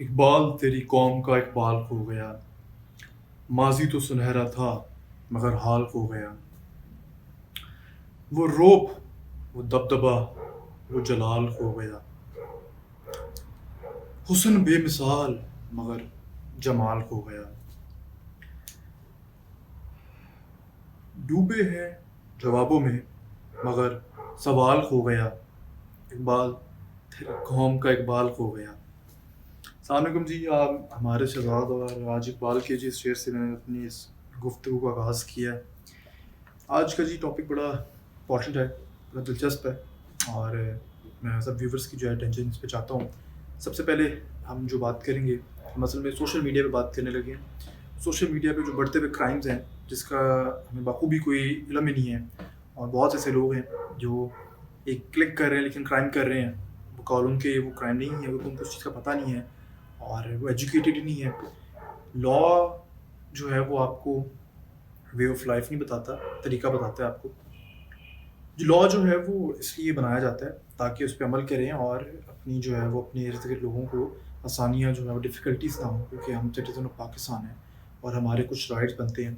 اقبال تیری قوم کا اقبال کھو گیا، ماضی تو سنہرا تھا مگر حال کھو گیا۔ وہ روب، وہ دبدبا، وہ جلال کھو گیا۔ حسن بے مثال مگر جمال کھو گیا۔ ڈوبے ہیں جوابوں میں مگر سوال کھو گیا۔ اقبال تیری قوم کا اقبال کھو گیا۔ السلام علیکم جی، آپ ہمارے شہزاد، اور آج اقبال کے جس شعر سے میں نے اپنی اس گفتگو کا آغاز کیا ہے۔ آج کا جی ٹاپک بڑا امپورٹنٹ ہے، بڑا دلچسپ ہے، اور میں سب ویورز کی جو ہے اٹینشن اس پہ چاہتا ہوں۔ سب سے پہلے ہم جو بات کریں گے، مثلاً میں سوشل میڈیا پہ بات کرنے لگے ہیں۔ سوشل میڈیا پہ جو بڑھتے ہوئے کرائمز ہیں، جس کا ہمیں بخوبی کوئی علم ہی نہیں ہے، اور بہت ایسے لوگ ہیں جو ایک کلک کر رہے ہیں لیکن کرائم کر رہے ہیں، وہ کال ان کے وہ کرائم نہیں ہے، ان کو اس چیز کا پتہ نہیں ہے، اور وہ ایجوکیٹڈ ہی نہیں ہے۔ لا جو ہے وہ آپ کو وے آف لائف نہیں بتاتا، طریقہ بتاتا ہے آپ کو۔ جو لا جو ہے وہ اس لیے بنایا جاتا ہے تاکہ اس پہ عمل کریں، اور اپنی جو ہے وہ اپنے ارد گرد لوگوں کو آسانیاں جو ہے وہ ڈفیکلٹیز نہ ہوں، کیونکہ ہم سٹیزن آف پاکستان ہیں اور ہمارے کچھ رائٹس بنتے ہیں۔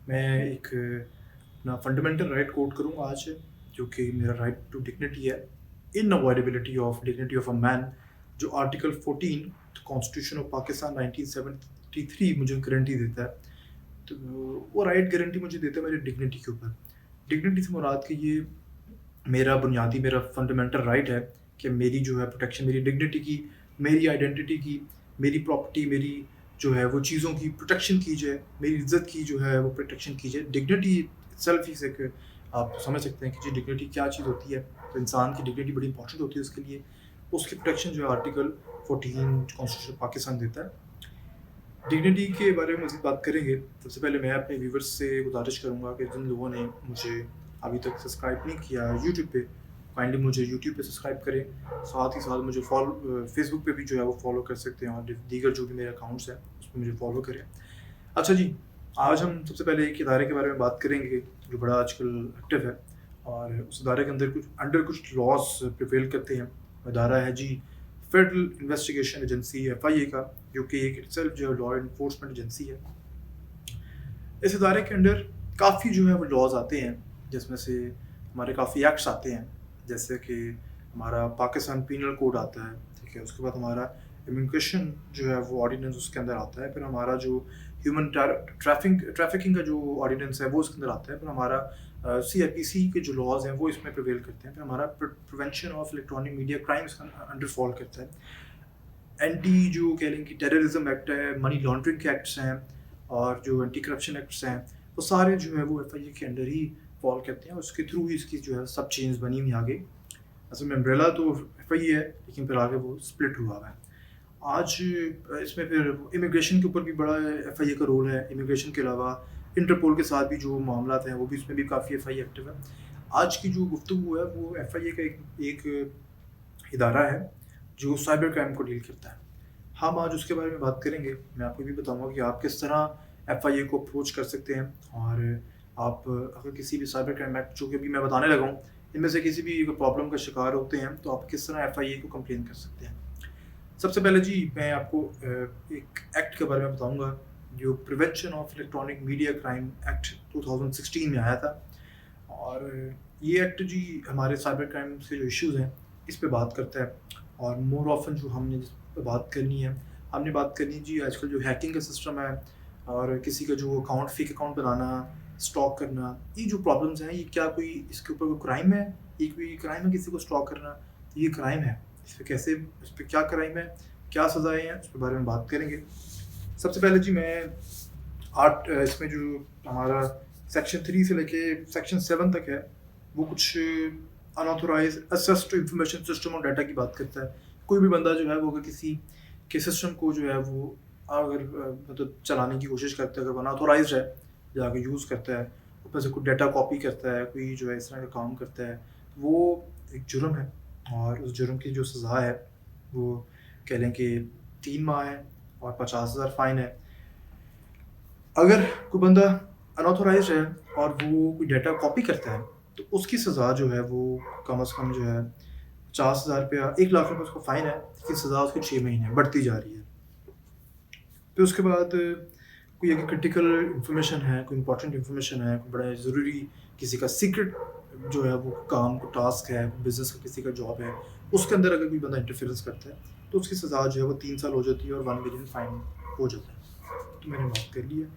میں ایک اپنا فنڈامنٹل رائٹ کوٹ کروں گا آج، جو کہ میرا رائٹ ٹو ڈگنیٹی ہے، ان اوائڈیبلٹی آف ڈگنیٹی آف اے مین، جو آرٹیکل 14 کانسٹیٹیوشن آف پاکستان 1973 مجھے گارنٹی دیتا ہے۔ تو وہ رائٹ گارنٹی مجھے دیتا ہے میری ڈگنیٹی کے اوپر۔ ڈگنیٹی سے مراد کہ یہ میرا بنیادی، میرا فنڈامنٹل رائٹ ہے کہ میری جو ہے پروٹیکشن، میری ڈگنیٹی کی، میری آئیڈینٹی کی، میری پراپرٹی، میری جو ہے وہ چیزوں کی پروٹیکشن کی جائے، میری عزت کی جو ہے وہ پروٹیکشن کی جائے۔ ڈگنیٹی سیلف ہی سے کہ آپ سمجھ سکتے ہیں کہ جی ڈگنیٹی کیا چیز ہوتی ہے، تو انسان کی ڈگنیٹی بڑی امپورٹنٹ ہوتی ہے اس کے لیے۔ اس کی پروٹیکشن جو ہے آرٹیکل 14 کانسٹیٹیوشن پاکستان دیتا ہے۔ ڈگنیٹی کے بارے میں مزید بات کریں گے، سب سے پہلے میں اپنے ویورز سے گزارش کروں گا کہ جن لوگوں نے مجھے ابھی تک سبسکرائب نہیں کیا یوٹیوب پہ، کائنڈلی مجھے یوٹیوب پہ سبسکرائب کریں، ساتھ ہی ساتھ مجھے فیس بک پہ بھی جو ہے وہ فالو کر سکتے ہیں، اور دیگر جو بھی میرے اکاؤنٹس ہیں اس پہ مجھے فالو کریں۔ اچھا جی، آج ہم سب سے پہلے ایک ادارے کے بارے میں بات کریں گے جو بڑا آج کل ایکٹیو ہے، اور اس ادارے کے اندر کچھ لاس پریویل کرتے ہیں۔ ادارہ ہے جی فیڈرل انویسٹیگیشن ایجنسی FIA کا، جو کہ ایک سیلف جو ہے لا انفورسمنٹ ایجنسی ہے۔ اس ادارے کے انڈر کافی جو ہے وہ لاز آتے ہیں، جس میں سے ہمارے کافی ایکٹس آتے ہیں، جیسے کہ ہمارا پاکستان پینل کوڈ آتا ہے، ٹھیک ہے، اس کے بعد ہمارا امیگریشن جو ہے وہ آرڈیننس اس کے اندر آتا ہے، پھر ہمارا جو ہیومن ٹریفکنگ کا جو آرڈیننس ہے وہ اس کے اندر آتا ہے، پھر ہمارا CRPC کے جو لاز ہیں وہ اس میں پریویل کرتے ہیں، پھر ہمارا prevention of electronic media crime اس کا انڈر فال کرتا ہے۔ اینٹی جو کہہ لیں کہ ٹیررزم ایکٹ ہے، منی لانڈرنگ کے ایکٹس ہیں، اور جو اینٹی کرپشن ایکٹس ہیں، وہ سارے جو ہے وہ FIA کے انڈر ہی فال کرتے ہیں، اس کے تھرو ہی اس کی جو ہے سب چینز بنی ہوئی آگے۔ اصل میں امبریلا تو FIA ہے، لیکن پھر آگے وہ سپلٹ ہوا ہے۔ آج اس میں پھر امیگریشن کے اوپر بھی بڑا FIA کا رول ہے، امیگریشن کے علاوہ انٹرپول کے ساتھ بھی جو معاملات ہیں وہ بھی اس میں بھی کافی FIA ایکٹیو ہے۔ آج کی جو گفتگو ہے وہ FIA کا ایک ادارہ ہے جو سائبر کرائم کو ڈیل کرتا ہے۔ ہم آج اس کے بارے میں بات کریں گے۔ میں آپ کو بھی بتاؤں گا کہ آپ کس طرح FIA کو اپروچ کر سکتے ہیں، اور آپ اگر کسی بھی سائبر کرائم ایکٹ جو کہ ابھی میں بتانے لگا ہوں ان میں سے کسی بھی پرابلم کا شکار ہوتے ہیں، تو آپ کس طرح FIA کو کمپلین کر سکتے ہیں۔ سب سے پہلے جی میں آپ کو ایک ایکٹ کے بارے میں بتاؤں گا جو prevention of electronic media crime act 2016 میں آیا تھا، اور یہ ایکٹ جی ہمارے سائبر کرائم کے جو ایشوز ہیں اس پہ بات کرتا ہے، اور مور آفن جو ہم نے جس پہ بات کرنی ہے، ہم نے بات کرنی جی آج کل جو ہیکنگ کا سسٹم ہے، اور کسی کا جو فیک اکاؤنٹ بنانا، اسٹاک کرنا، یہ جو پرابلمس ہیں، یہ کیا کوئی اس کے اوپر کوئی کرائم ہے؟ یہ کوئی کرائم ہے کسی کو اسٹاک کرنا؟ یہ کرائم ہے، اس پہ کیسے، اس پہ کیا کرائم ہے، کیا سزائیں ہیں، اس کے بارے میں بات کریں گے۔ سب سے پہلے جی میں اس میں جو ہمارا سیکشن 3 سے لے کے سیکشن 7 تک ہے، وہ کچھ انآتھورائز ایکسیس ٹو انفارمیشن سسٹم اور ڈیٹا کی بات کرتا ہے۔ کوئی بھی بندہ جو ہے وہ اگر کسی کے سسٹم کو جو ہے وہ اگر مطلب چلانے کی کوشش کرتا ہے، اگر انآتھورائزڈ ہے یا اگر یوز کرتا ہے، اوپر سے کوئی ڈیٹا کاپی کرتا ہے، کوئی جو ہے اس طرح کا کام کرتا ہے، وہ ایک جرم ہے، اور اس جرم کی جو سزا ہے وہ کہہ لیں کہ 3 ماہ ہے اور 50,000 فائن ہے۔ اگر کوئی بندہ انآتھورائزڈ ہے اور وہ کوئی ڈیٹا کاپی کرتا ہے تو اس کی سزا جو ہے وہ کم از کم جو ہے 50,000 روپیہ، 1 لاکھ روپے اس کو فائن ہے، اس کی سزا اس کی 6 مہینے بڑھتی جا رہی ہے۔ پھر اس کے بعد کوئی اگر کرٹیکل انفارمیشن ہے، کوئی امپورٹنٹ انفارمیشن ہے، کوئی بڑا ضروری کسی کا سیکرٹ جو ہے وہ کام کو ٹاسک ہے، بزنس کا کسی کا جاب ہے، اس کے اندر اگر کوئی بندہ انٹرفیئرنس کرتا ہے تو اس کی سزا جو ہے وہ 3 سال ہو جاتی ہے اور 1 ملین فائن ہو جاتا ہے. تو میں نے بات کر لی ہے.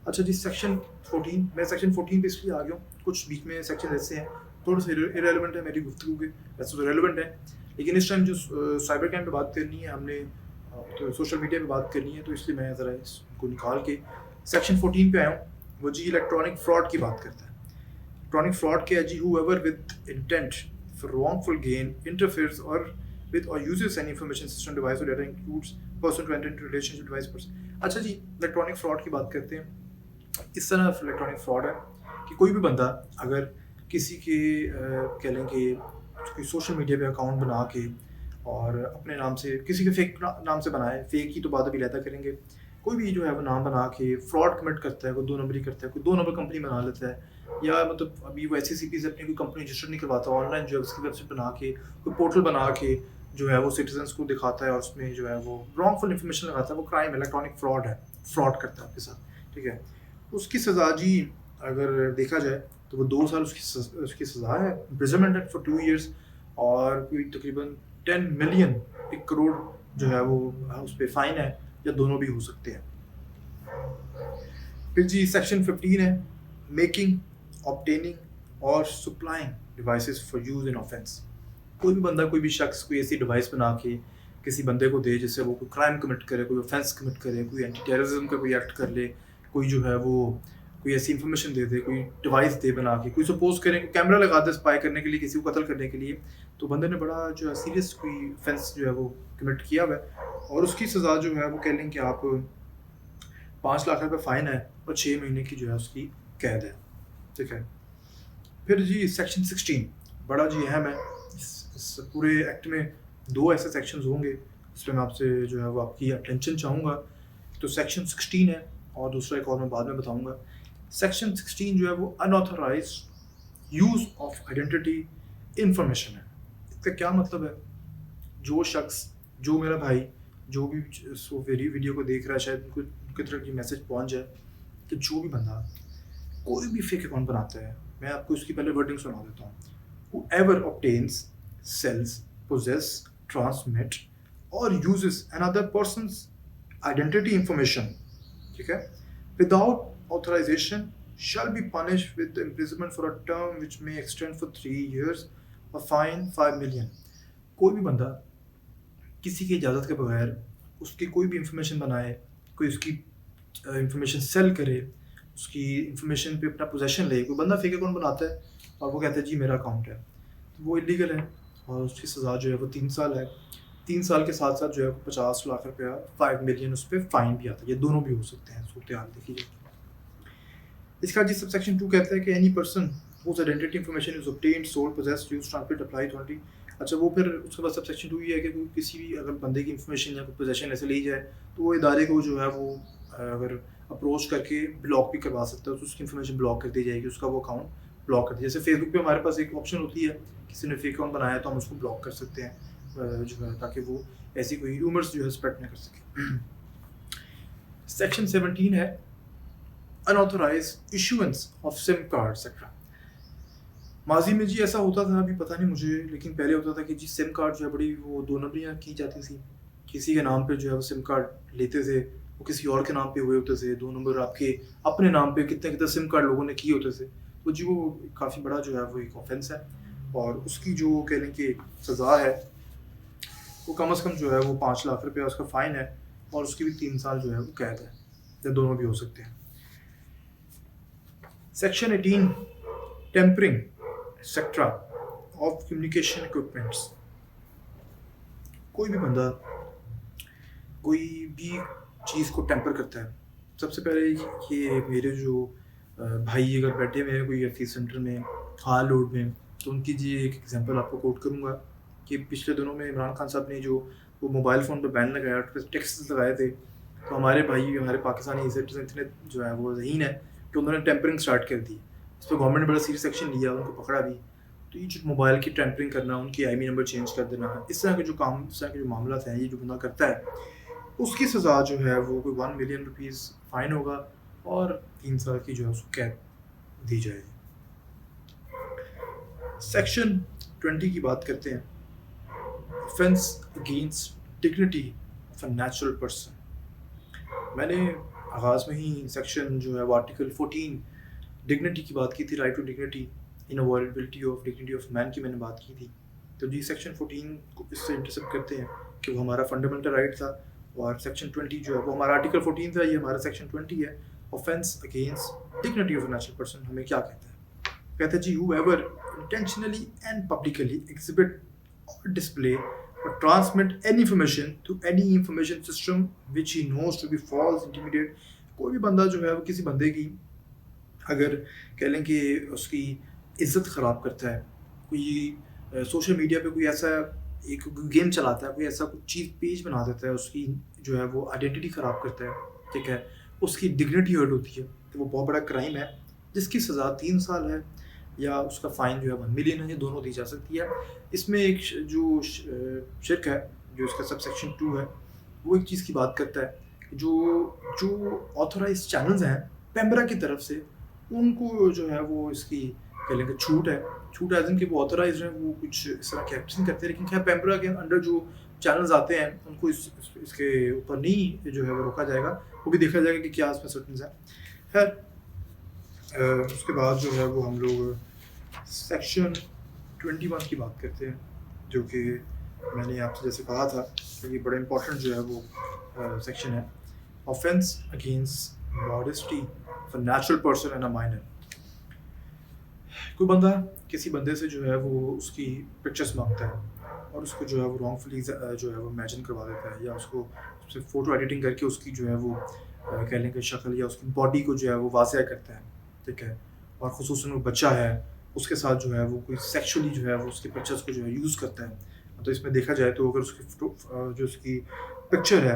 اچھا جی، سیکشن 14. میں سیکشن 14 پہ اس لیے آ گیا ہوں، کچھ بیچ میں سیکشن ایسے ہیں تھوڑے سے ارریلیونٹ ہے میری گفتگو کے، ویسے تو ریلیونٹ ہے لیکن اس ٹائم جو سائبر کرائم پہ بات کرنی ہے ہم نے، تو سوشل میڈیا پہ بات کرنی ہے، تو اس لیے میں ذرا اس کو نکال کے سیکشن 14 پہ آیا ہوں. وہ جی الیکٹرانک فراڈ کی بات کرتا ہے. الیکٹرانک فراڈ کیا ہے جی؟ Whoever with intent for wrongful gain interferes اور with or uses any information system device or data includes person to enter into relationship device person. اچھا جی، الیکٹرانک فراڈ کی بات کرتے ہیں. اس طرح الیکٹرانک فراڈ ہے کہ کوئی بھی بندہ اگر کسی کے کہہ لیں کہ کوئی سوشل میڈیا پہ اکاؤنٹ بنا کے اور اپنے نام سے کسی کے فیک نام سے بنائے، فیک کی تو بات ابھی لیتا کریں گے، کوئی بھی جو ہے وہ نام بنا کے فراڈ کمٹ کرتا ہے، کوئی 2 نمبری کرتا ہے، کوئی 2 نمبر کمپنی بنا لیتا ہے، یا مطلب ابھی وہ ایس سی پی سے اپنی کوئی کمپنی رجسٹر نہیں کرواتا، آن لائن جو ہے اس کی ویب سائٹ بنا کے کوئی پورٹل بنا کے جو ہے وہ سٹیزنس کو دکھاتا ہے اور اس میں جو ہے وہ رانگ فل انفارمیشن لگاتا ہے، وہ کرائم الیکٹرانک فراڈ ہے، فراڈ کرتا ہے آپ کے ساتھ. ٹھیک ہے، اس کی سزا جی اگر دیکھا جائے تو وہ 2 سال اس کی سزا ہے، امپریزنمنٹ فار 2 ایئرس، اور کوئی تقریباً 10 ملین 1 کروڑ جو ہے وہ اس پہ فائن ہے، یا دونوں بھی ہو سکتے ہیں. پھر جی سیکشن 15 ہے میکنگ، آبٹیننگ اور supplying devices for use in offence. کوئی بھی بندہ، کوئی بھی شخص کوئی ایسی ڈیوائس بنا کے کسی بندے کو دے جس سے وہ کوئی کرائم کمٹ کرے، کوئی آفینس کمٹ کرے، کوئی اینٹی ٹیررزم کا کوئی ایکٹ کر لے، کوئی جو ہے وہ کوئی ایسی انفارمیشن دے دے، کوئی ڈیوائس دے بنا کے، کوئی سپوز کریں کہ کیمرہ لگا دے اسپائی کرنے کے لیے، کسی کو قتل کرنے کے لیے، تو بندے نے بڑا جو ہے سیریس کوئی آفینس جو ہے وہ کمٹ کیا ہوا ہے، اور اس کی سزا جو ہے وہ کہہ لیں کہ آپ 5 لاکھ روپے فائن ہے اور 6 مہینے کی جو ہے اس کی قید ہے. ٹھیک ہے. پھر جی سیکشن 16 بڑا جی اہم ہے. اس پورے ایکٹ میں 2 ایسے سیکشنز ہوں گے اس پہ میں آپ سے جو ہے وہ آپ کی اٹینشن چاہوں گا. تو سیکشن 16 ہے اور دوسرا ایک اور میں بعد میں بتاؤں گا. سیکشن 16 جو ہے وہ انآتھورائزڈ یوز آف آئیڈینٹی انفارمیشن ہے. اس کا کیا مطلب ہے؟ جو شخص، جو میرا بھائی، جو بھی اس ویڈیو کو دیکھ رہا ہے، شاید ان کی طرف یہ میسج پہنچ جائے کہ جو بھی بندہ کوئی بھی فیک اکاؤنٹ بناتا ہے، میں آپ کو اس کی پہلے ورڈنگ سنا دیتا ہوں. whoever obtains, sells, possess, transmit or uses another person's identity information, ٹھیک ہے, without authorization shall be punished with imprisonment for a term which may extend for 3 years or fine 5 million. کوئی بھی بندہ کسی کی اجازت کے بغیر اس کی کوئی بھی انفارمیشن بنائے، کوئی اس کی انفارمیشن سیل کرے، اس کی انفارمیشن پہ اپنا پوزیشن لے. کوئی بندہ فیک اکاؤنٹ بناتا ہے اور وہ کہتا ہے جی میرا اکاؤنٹ ہے، تو وہ انلیگل ہے اور اس کی سزا جو ہے وہ 3 سال ہے. 3 سال کے ساتھ ساتھ جو ہے 50 لاکھ روپیہ 5 ملین اس پہ فائن بھی آتا ہے. یہ دونوں بھی ہو سکتے ہیں صورتحال دیکھی جائے. اس کا جی سب سیکشن 2 کہتا ہے کہ any person whose identity information is obtained, sold, possessed, used, transmitted, applied, authority. اچھا وہ پھر اس کے بعد سب سیکشن 2 یہ ہے کہ کسی بھی اگر بندے کی انفارمیشن یا کوئی پوزیشن ایسے لی جائے تو وہ ادارے کو جو ہے وہ اگر اپروچ کر کے بلاک بھی کروا سکتا ہے، تو اس کی انفارمیشن بلاک کر دی جائے گی، اس کا وہ اکاؤنٹ بلاک کر دیا. جیسے فیس بک پہ ہمارے پاس ایک آپشن ہوتی ہے، کسی نے فیک اکاؤنٹ بنایا تو ہم اس کو بلاک کر سکتے ہیں جو ہے، تاکہ وہ ایسی کوئی رومرز جو ہے اسپریڈ نہ کر سکے. سیکشن 17 ہے unauthorized issuance of SIM card etc. ماضی میں جی ایسا ہوتا تھا، ابھی پتہ نہیں مجھے، لیکن پہلے ہوتا تھا کہ جی سم کارڈ جو ہے بڑی وہ 2 نمبریاں کی جاتی تھیں. کسی کے نام پہ جو ہے وہ سم کارڈ لیتے تھے، وہ کسی اور کے نام پہ ہوئے ہوتے تھے. 2 نمبر آپ کے اپنے نام پہ کتنے کتنے سم کارڈ لوگوں نے کیے ہوتے تھے. تو جی وہ کافی بڑا جو ہے وہ ایک آفینس ہے، اور اس کی جو کہہ لیں کہ سزا ہے وہ کم از کم جو ہے وہ 5 لاکھ روپیہ اس کا فائن ہے، اور اس کی بھی 3 سال جو ہے وہ قید ہے، یا دونوں بھی ہو سکتے ہیں. Section 18 tampering etcetera of communication equipments. کوئی بھی بندہ کوئی بھی چیز کو ٹیمپر کرتا ہے. سب سے پہلے یہ میرے جو بھائی اگر بیٹھے ہوئے ہیں کوئی آفس سینٹر میں ہال روڈ میں، تو ان کی جی ایک ایگزامپل آپ کو کوٹ کروں گا کہ پچھلے دنوں میں عمران خان صاحب نے جو وہ موبائل فون پہ بین لگایا، ٹیکس لگائے تھے، تو ہمارے بھائی ہمارے پاکستانی سٹیزن اتنے جو ہے وہ ذہین ہے کہ انہوں نے ٹیمپرنگ اسٹارٹ کر دی. اس پہ گورنمنٹ نے بڑا سیریس ایکشن لیا، ان کو پکڑا بھی. تو یہ جو موبائل کی ٹیمپرنگ کرنا، ان کی I M E number change کر دینا، اس طرح کے جو کام، اس طرح کے جو معاملات ہیں، یہ جو بندہ کرتا ہے اس کی سزا جو ہے وہ کوئی 1 ملین روپیز فائن ہوگا اور 3 سال کی جو ہے اس کو قید دی جائے گی. سیکشن 20 کی بات کرتے ہیں. offense against dignity of a natural person. میں نے آغاز میں ہی سیکشن جو ہے وہ آرٹیکل 14 ڈگنیٹی کی بات کی تھی, right to dignity, inviolability of dignity of man کی میں نے بات کی تھی. تو جی سیکشن 14 کو اس سے انٹرسیپٹ کرتے ہیں کہ وہ ہمارا فنڈامنٹل رائٹ تھا, اور سیکشن 20 جو ہے وہ ہمارا آرٹیکل 14 تھا, یہ ہمارا سیکشن 20 ہے. offense against dignity of a natural person ہمیں کیا کہتا ہے؟ کہتا ہے جی whoever intentionally and publicly exhibit or display or transmit any information to any information system which he knows to be false, intimidate. کوئی بھی بندہ جو ہے وہ کسی بندے کی اگر کہہ لیں کہ اس کی عزت خراب کرتا ہے, کوئی سوشل میڈیا پہ کوئی ایسا ایک گیم چلاتا ہے, کوئی ایسا کچھ چیز پیج بنا دیتا ہے, اس کی جو ہے وہ آئیڈینٹی خراب کرتا ہے, ٹھیک ہے, اس کی ڈگنیٹی ہرٹ ہوتی ہے, تو وہ بہت بڑا کرائم ہے جس کی سزا 3 سال ہے یا اس کا فائن جو ہے 1 ملین ہے, یہ دونوں دی جا سکتی ہے. اس میں ایک جو شرک ہے جو اس کا سب سیکشن 2 ہے, وہ ایک چیز کی بات کرتا ہے جو آتھورائز چینلز ہیں پیمبرا کی طرف سے, ان کو جو ہے وہ اس کی کہہ لیں کہ چھوٹ ہے. چھوٹ ایز ان کہ وہ آتھورائز ہیں, وہ کچھ اس طرح کی ایکٹنگ کرتے ہیں, لیکن خیر پیمبرا کے انڈر جو چینلز آتے ہیں ان کو اس کے اوپر نہیں جو ہے وہ روکا جائے گا, وہ بھی دیکھا جائے گا کہ کیا اس میں سرٹنز ہیں. خیر اس کے بعد جو ہے وہ ہم لوگ سیکشن 21 کی بات کرتے ہیں, جو کہ میں نے آپ سے جیسے کہا تھا کہ یہ بڑا امپورٹنٹ جو ہے وہ سیکشن ہے. offense against modesty of a natural person and a minor. کوئی بندہ کسی بندے سے جو ہے وہ اس کی پکچرس مانگتا ہے اور اس کو جو ہے وہ رانگ فلی جو ہے وہ امیجن کروا دیتا ہے, یا اس کو اس سے فوٹو ایڈیٹنگ کر کے اس کی جو ہے وہ کہہ لیں کہ شکل یا اس کی باڈی کو جو ہے وہ واضح کرتا ہے, ٹھیک ہے, اور خصوصاً وہ بچہ ہے اس کے ساتھ جو ہے وہ کوئی سیکشولی جو ہے وہ اس کی پکچرس کو جو ہے یوز کرتا ہے. تو اس میں دیکھا جائے تو اگر اس کی جو اس کی پکچر ہے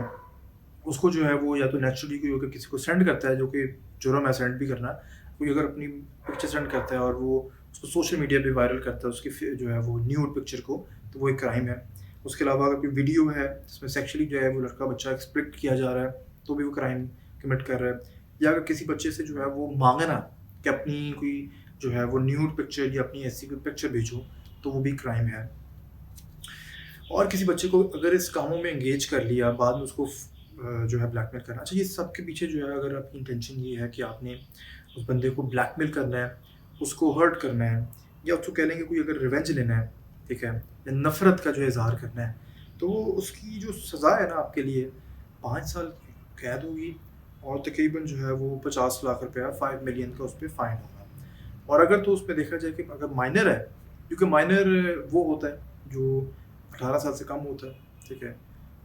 اس کو جو ہے وہ یا تو نیچرلی کوئی اگر کسی کو سینڈ کرتا ہے, جو کہ جرم ہے سینڈ بھی کرنا, کوئی اگر اپنی پکچر سینڈ کرتا ہے اور وہ اس کو سوشل میڈیا پہ وائرل کرتا ہے اس کی جو ہے وہ نیوڈ پکچر کو, تو وہ ایک کرائم ہے. اس کے علاوہ اگر کوئی ویڈیو ہے جس میں سیکشولی جو ہے وہ لڑکا بچہ ایکسپلائٹ کیا جا رہا ہے تو بھی وہ کرائم کمٹ کر رہا ہے. یا اگر کسی بچے سے جو ہے وہ مانگنا کہ اپنی کوئی جو ہے وہ نیوڈ پکچر یا اپنی ایسی کوئی پکچر بھیجو, تو وہ بھی کرائم ہے. اور کسی بچے کو اگر اس کاموں میں انگیج کر لیا, بعد میں اس کو جو ہے بلیک میل کرنا. اچھا, یہ سب کے پیچھے جو ہے اگر آپ کی انٹینشن یہ ہے کہ آپ نے اس بندے کو بلیک میل کرنا ہے, اس کو ہرٹ کرنا ہے, یا اس کو کہہ لیں کہ کوئی اگر ریونج لینا ہے, ٹھیک ہے, یا نفرت کا جو اظہار کرنا ہے, تو اس کی جو سزا ہے نا آپ کے لیے 5 سال قید ہوگی اور تقریباً جو ہے وہ 50 لاکھ روپیہ 5 ملین کا اس پہ فائن ہوگا. اور اگر تو اس پہ دیکھا جائے کہ اگر مائنر ہے, کیونکہ مائنر وہ ہوتا ہے جو 18 سال سے کم ہوتا ہے, ٹھیک ہے,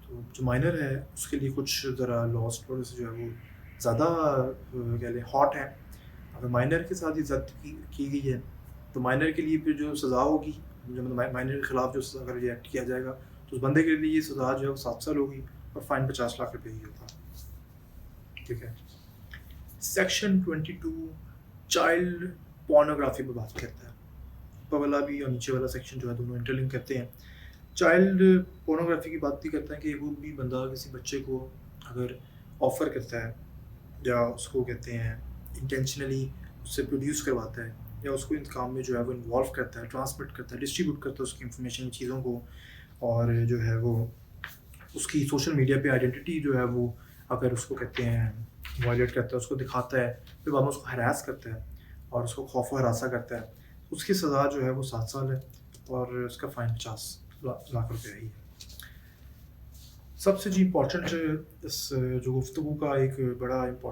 تو جو مائنر ہے اس کے لیے کچھ ذرا لاس تھوڑے سے جو ہے وہ زیادہ کہہ لیں ہاٹ ہیں. اگر مائنر کے ساتھ یہ زیادتی کی گئی ہے تو مائنر کے لیے پھر جو سزا ہوگی, جو مائنر کے خلاف جو اگر ریئیکٹ کیا جائے گا تو اس بندے کے لیے یہ سزا جو ہے وہ 7 سال ہوگی اور فائن 50 لاکھ روپے ہی ہوگا, ٹھیک ہے. سیکشن 22 چائلڈ پورنوگرافی پہ بات کرتا ہے. اوپر والا بھی اور نیچے والا سیکشن جو ہے دونوں انٹرلنک کرتے ہیں. چائلڈ پورنوگرافی کی بات بھی کرتا ہے کہ کوئی بھی بندہ کسی بچے کو اگر آفر کرتا ہے یا اس کو کہتے ہیں انٹینشنلی اس سے پروڈیوس کرواتا ہے یا اس کو ان کام میں جو ہے وہ انوالو کرتا ہے, ٹرانسمٹ کرتا ہے, ڈسٹریبیوٹ کرتا ہے اس کی انفارمیشن چیزوں کو, اور جو ہے وہ اس کی سوشل میڈیا پہ آئیڈینٹی جو ہے وہ اگر اس کو کہتے ہیں وائلیٹ کرتا ہے, اس کو دکھاتا ہے, پھر بعد میں اس کو ہراس کرتا ہے اور اس کو خوف و ہراساں کرتا ہے, اس کی سزا جو ہے وہ 7 سال ہے اور اس کا فائن 50 لاکھ روپے ہی ہے. سب سے جو امپورٹنٹ اس جو گفتگو کا ایک بڑا امپورٹنٹ